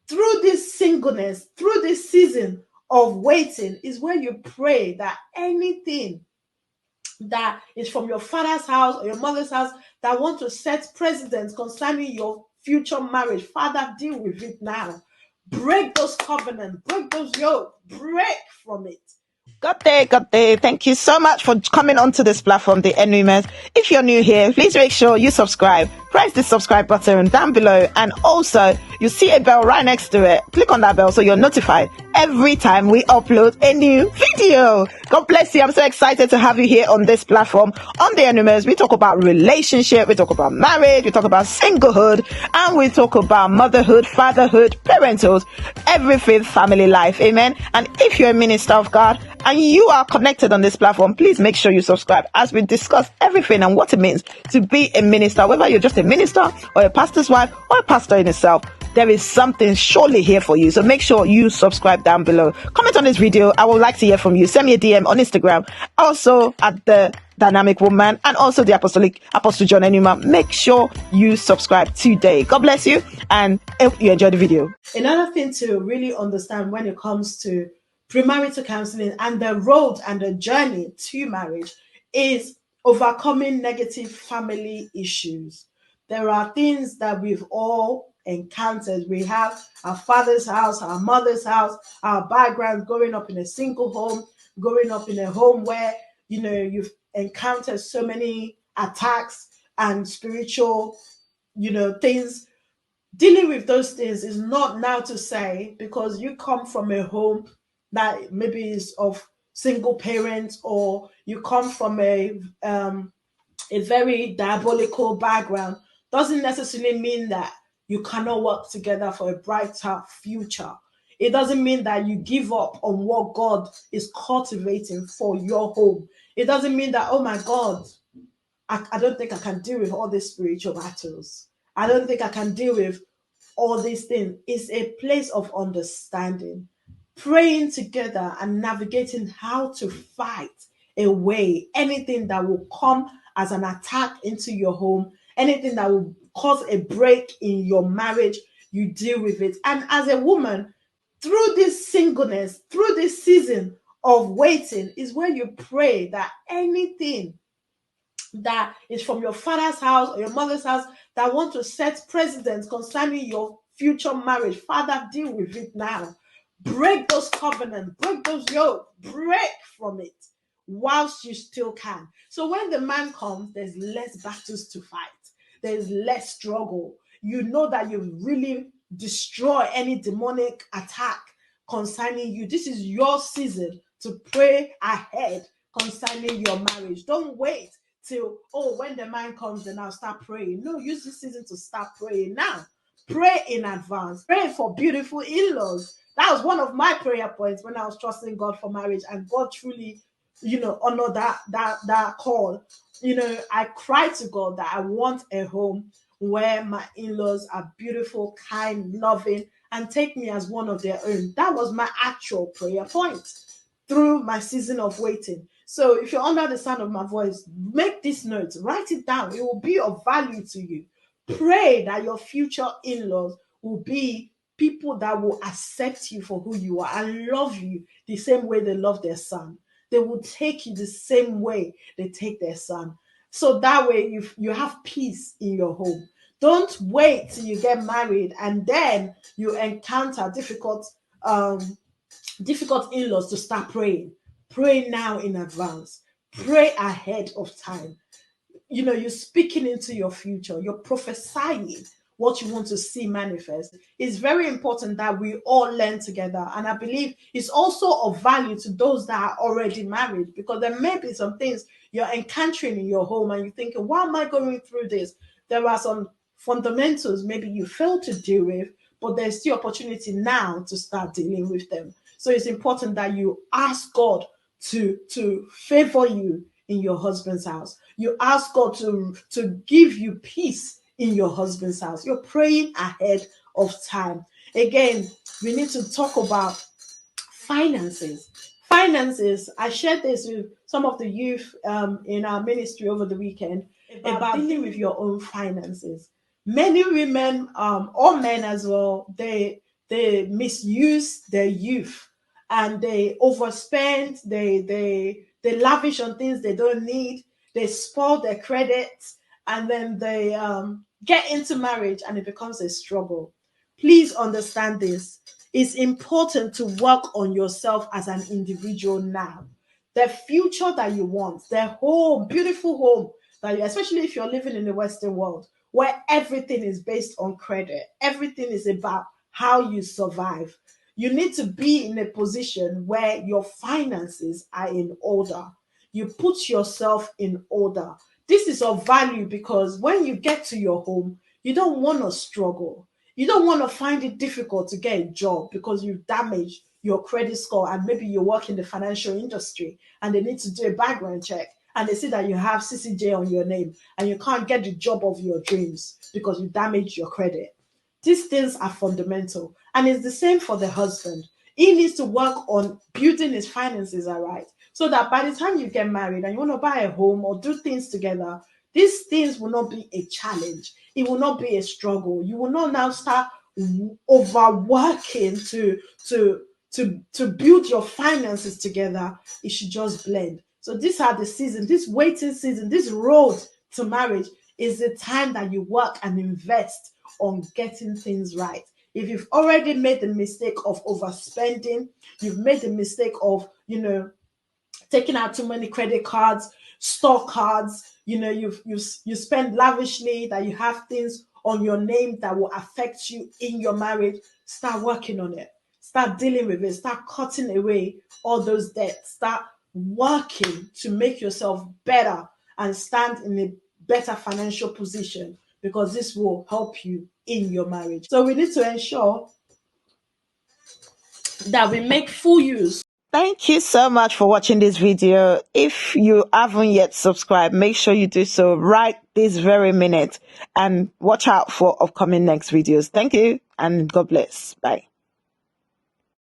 through this singleness, through this season of waiting, is where you pray that anything that is from your father's house or your mother's house that want to set precedents concerning your future marriage, Father, deal with it now. Break those covenants, break those yokes, break from it. Good day, good day. Thank you so much for coming onto this platform, the Enumah. If you're new here, please make sure you subscribe. Press the subscribe button down below, and also you see a bell right next to it. Click on that bell so you're notified every time we upload a new video. God bless you. I'm so excited to have you here on this platform. On the Enumah, we talk about relationship, we talk about marriage, we talk about singlehood, and we talk about motherhood, fatherhood, parenthood, everything family life. Amen. And if you're a minister of God and you are connected on this platform, please make sure you subscribe as we discuss everything and what it means to be a minister, whether you're just a minister or a pastor's wife or a pastor in itself. There is something surely here for you. So make sure you subscribe down below. Comment on this video. I would like to hear from you. Send me a DM on Instagram. Also at the Dynamic Woman and also the Apostle John Enumah. Make sure you subscribe today. God bless you and hope you enjoy the video. Another thing to really understand when it comes to premarital counseling and the road and the journey to marriage is overcoming negative family issues. There are things that we've all encountered. We have our father's house, our mother's house, our background, growing up in a single home, growing up in a home where you've encountered so many attacks and spiritual things. Dealing with those things is not now to say because you come from a home that maybe is of single parents, or you come from a very diabolical background, doesn't necessarily mean that you cannot work together for a brighter future. It doesn't mean that you give up on what God is cultivating for your home. It doesn't mean that, oh my God, I don't think I can deal with all these spiritual battles. I don't think I can deal with all these things. It's a place of understanding, praying together and navigating how to fight away anything that will come as an attack into your home, anything that will cause a break in your marriage. You deal with it. And as a woman, through this singleness, through this season of waiting, is where you pray that anything that is from your father's house or your mother's house that want to set precedents concerning your future marriage, Father, deal with it now. Break those covenants, break those yokes, break from it whilst you still can. So when the man comes, there's less battles to fight. There's less struggle. You know that you really destroy any demonic attack concerning you. This is your season to pray ahead concerning your marriage. Don't wait till, when the man comes, then I'll start praying. No, use this season to start praying now. Pray in advance. Pray for beautiful in-laws. That was one of my prayer points when I was trusting God for marriage, and God truly, honored that call. I cried to God that I want a home where my in-laws are beautiful, kind, loving, and take me as one of their own. That was my actual prayer point through my season of waiting. So if you're under the sound of my voice, make this note, write it down. It will be of value to you. Pray that your future in-laws will be people that will accept you for who you are and love you the same way they love their son. They will take you the same way they take their son. So that way you have peace in your home. Don't wait till you get married and then you encounter difficult in-laws to start praying. Pray now in advance. Pray ahead of time. You're speaking into your future. You're prophesying what you want to see manifest. It's very important that we all learn together. And I believe it's also of value to those that are already married, because there may be some things you're encountering in your home and you're thinking, why am I going through this? There are some fundamentals maybe you failed to deal with, but there's still opportunity now to start dealing with them. So it's important that you ask God to favor you in your husband's house. You ask God to give you peace in your husband's house. You're praying ahead of time. Again, we need to talk about finances. Finances. I shared this with some of the youth in our ministry over the weekend about dealing with your own finances. Many women, or men as well, they they misuse their youth, and they overspend, they lavish on things they don't need, they spoil their credit, and then they get into marriage and it becomes a struggle. Please understand this. It's important to work on yourself as an individual now. The future that you want, the home, beautiful home that you, especially if you're living in the Western world, where everything is based on credit, everything is about how you survive. You need to be in a position where your finances are in order. You put yourself in order. This is of value because when you get to your home, you don't want to struggle. You don't want to find it difficult to get a job because you've damaged your credit score, and maybe you work in the financial industry and they need to do a background check and they see that you have CCJ on your name and you can't get the job of your dreams because you damaged your credit. These things are fundamental. And it's the same for the husband. He needs to work on building his finances all right, so that by the time you get married and you want to buy a home or do things together, these things will not be a challenge. It will not be a struggle. You will not now start overworking to build your finances together. It should just blend. So these are the season, this waiting season, this road to marriage is the time that you work and invest on getting things right. If you've already made the mistake of overspending, you've made the mistake of, taking out too many credit cards, store cards, you spend lavishly, that you have things on your name that will affect you in your marriage, start working on it. Start dealing with it. Start cutting away all those debts. Start working to make yourself better and stand in a better financial position, because this will help you in your marriage. So we need to ensure that we make full use. Thank you so much for watching this video. If you haven't yet subscribed, make sure you do so right this very minute and watch out for upcoming next videos. Thank you and God bless. Bye.